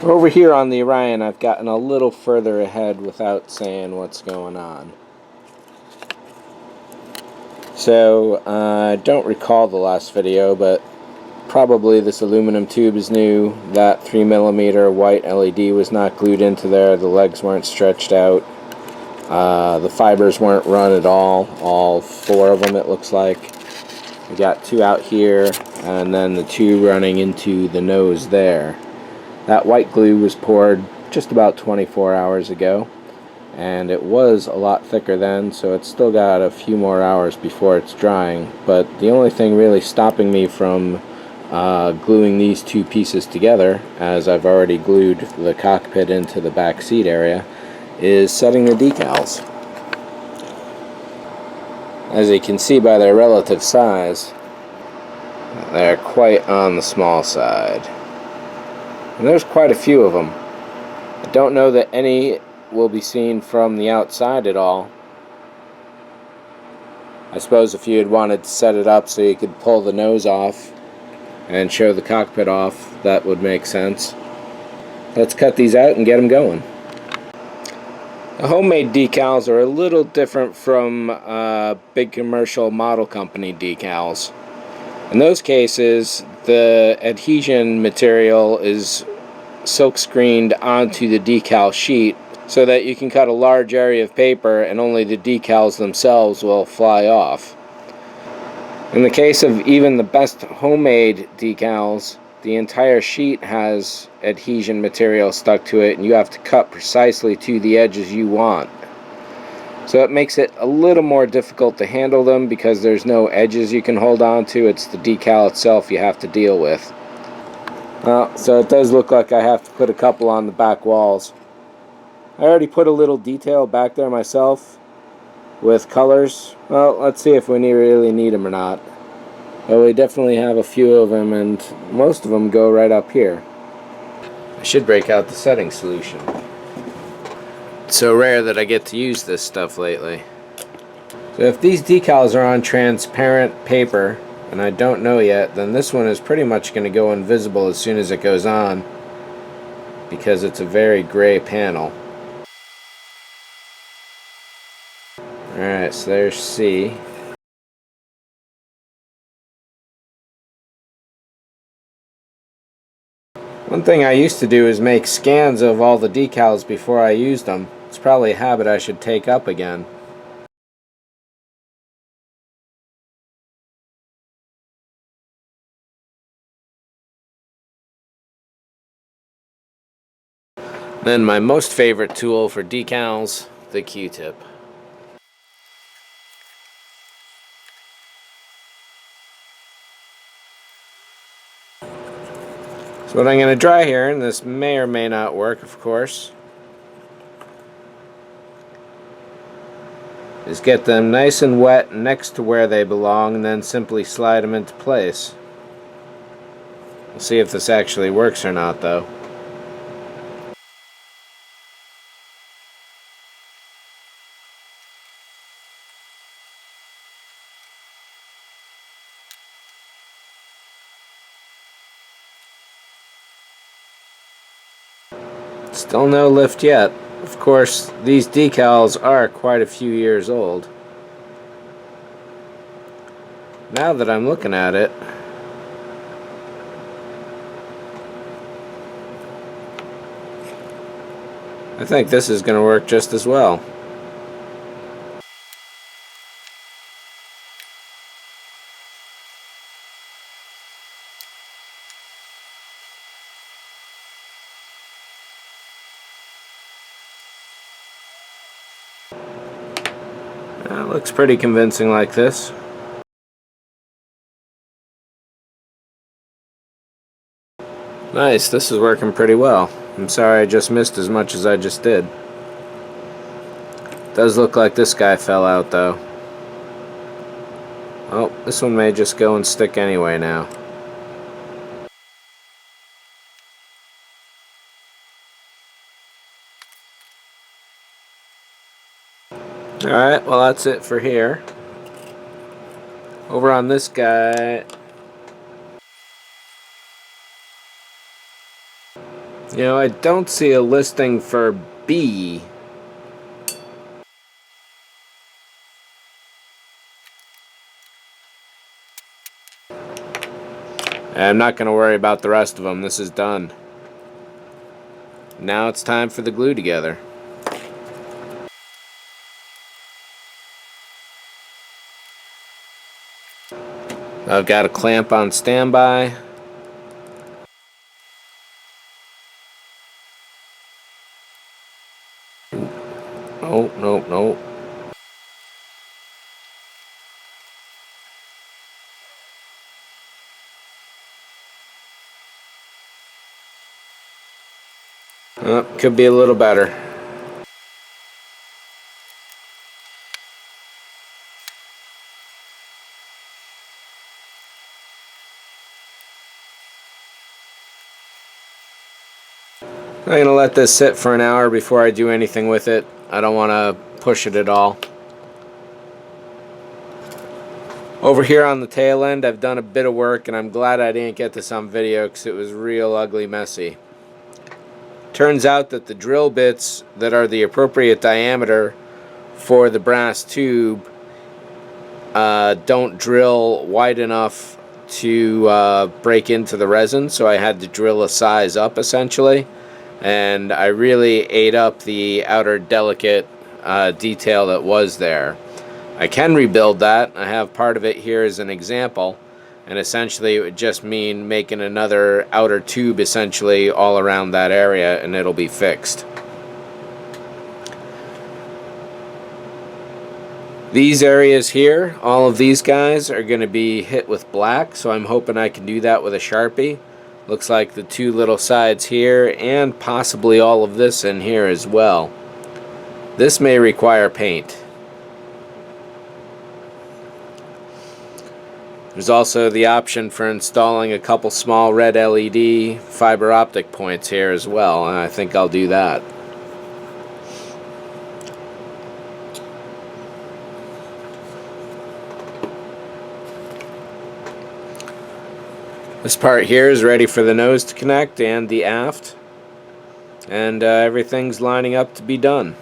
Over here on the Orion, I've gotten a little further ahead without saying what's going on. So, I don't recall the last video, but probably this aluminum tube is new. That 3mm white LED was not glued into there. The legs weren't stretched out. The fibers weren't run at all 4 of them it looks like. We got 2 out here, and then the 2 running into the nose there. That white glue was poured just about 24 hours ago, and it was a lot thicker then, so it's still got a few more hours before it's drying. But the only thing really stopping me from gluing these 2 pieces together, as I've already glued the cockpit into the back seat area, is setting the decals. As you can see by their relative size, they're quite on the small side. And there's quite a few of them. I don't know that any will be seen from the outside at all. I suppose if you had wanted to set it up so you could pull the nose off and show the cockpit off, that would make sense. Let's cut these out and get them going. The homemade decals are a little different from big commercial model company decals. In those cases, the adhesion material is silk screened onto the decal sheet so that you can cut a large area of paper and only the decals themselves will fly off. In the case of even the best homemade decals, the entire sheet has adhesion material stuck to it, and you have to cut precisely to the edges you want. So it makes it a little more difficult to handle them because there's no edges you can hold on to. It's the decal itself you have to deal with. Well, so it does look like I have to put a couple on the back walls. I already put a little detail back there myself with colors. Well, let's see if we really need them or not. Well, we definitely have a few of them, and most of them go right up here. I should break out the setting solution. It's so rare that I get to use this stuff lately. So if these decals are on transparent paper, and I don't know yet, then this one is pretty much going to go invisible as soon as it goes on, because it's a very gray panel. Alright, so there's C. One thing I used to do is make scans of all the decals before I used them. It's probably a habit I should take up again. Then my most favorite tool for decals, the Q-tip. So what I'm going to try here, and this may or may not work, of course, is get them nice and wet next to where they belong, and then simply slide them into place. We'll see if this actually works or not, though. Still no lift yet. Of course, these decals are quite a few years old. Now that I'm looking at it, I think this is going to work just as well. That looks pretty convincing like this. Nice, this is working pretty well. I'm sorry I just missed as much as I just did. Does look like this guy fell out though. Oh, this one may just go and stick anyway now. Alright, well that's it for here. Over on this guy, You know, I don't see a listing for B. I'm not going to worry about the rest of them. This is done. Now it's time for the glue together. I've got a clamp on standby. Oh, no, no. Oh, could be a little better. I'm going to let this sit for an hour before I do anything with it. I don't want to push it at all. Over here on the tail end, I've done a bit of work, and I'm glad I didn't get this on video because it was real ugly messy. Turns out that the drill bits that are the appropriate diameter for the brass tube don't drill wide enough to break into the resin, so I had to drill a size up essentially, and I really ate up the outer delicate detail that was there. I can rebuild that. I have part of it here as an example, and essentially it would just mean making another outer tube essentially all around that area, and it'll be fixed. These areas here, all of these guys are going to be hit with black, so I'm hoping I can do that with a Sharpie. Looks like the two little sides here, and possibly all of this in here as well. This may require paint. There's also the option for installing a couple small red LED fiber optic points here as well, and I think I'll do that. This part here is ready for the nose to connect and the aft, and everything's lining up to be done.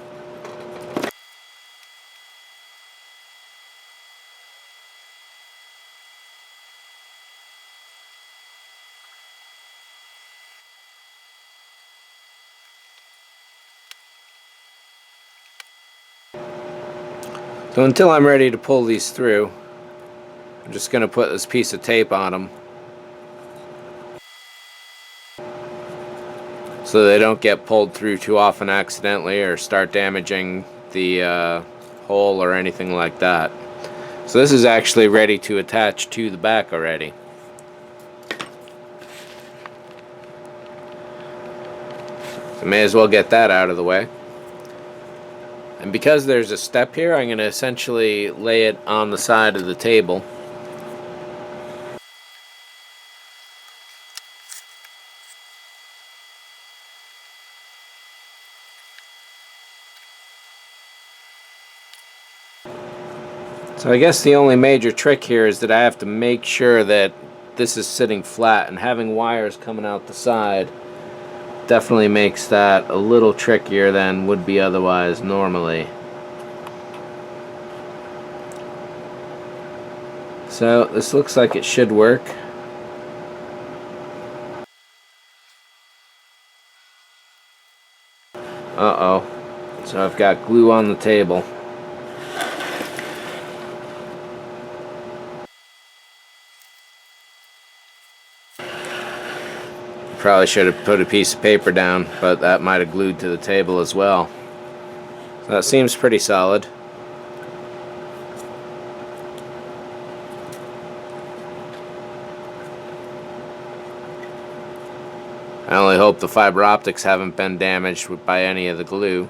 So until I'm ready to pull these through, I'm just going to put this piece of tape on them so they don't get pulled through too often accidentally or start damaging the hole or anything like that. So this is actually ready to attach to the back already. So may as well get that out of the way. And because there's a step here, I'm going to essentially lay it on the side of the table. So I guess the only major trick here is that I have to make sure that this is sitting flat, and having wires coming out the side definitely makes that a little trickier than would be otherwise normally. So this looks like it should work. Uh-oh. So I've got glue on the table. Probably should have put a piece of paper down, but that might have glued to the table as well. So that seems pretty solid. I only hope the fiber optics haven't been damaged by any of the glue.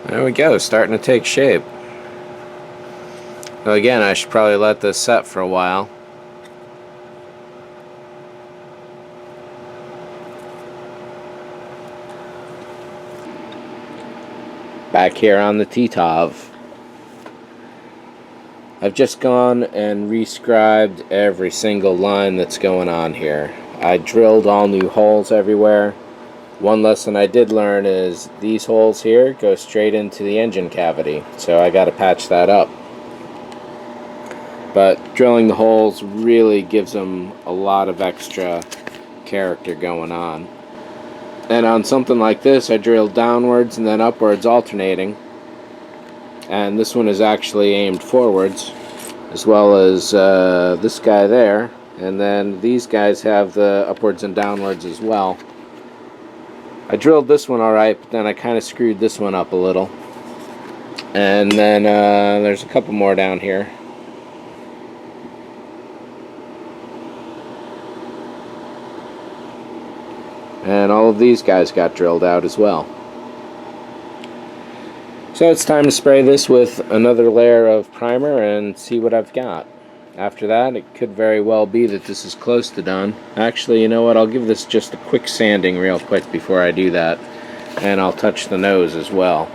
There we go, starting to take shape. So again, I should probably let this set for a while. Back here on the Titov. I've just gone and rescribed every single line that's going on here. I drilled all new holes everywhere. One lesson I did learn is these holes here go straight into the engine cavity, so I got to patch that up. But drilling the holes really gives them a lot of extra character going on. And on something like this, I drilled downwards and then upwards alternating. And this one is actually aimed forwards, as well as this guy there. And then these guys have the upwards and downwards as well. I drilled this one alright, but then I kind of screwed this one up a little. And then there's a couple more down here. And all of these guys got drilled out as well. So it's time to spray this with another layer of primer and see what I've got. After that, it could very well be that this is close to done. Actually, you know what? I'll give this just a quick sanding real quick before I do that. And I'll touch the nose as well.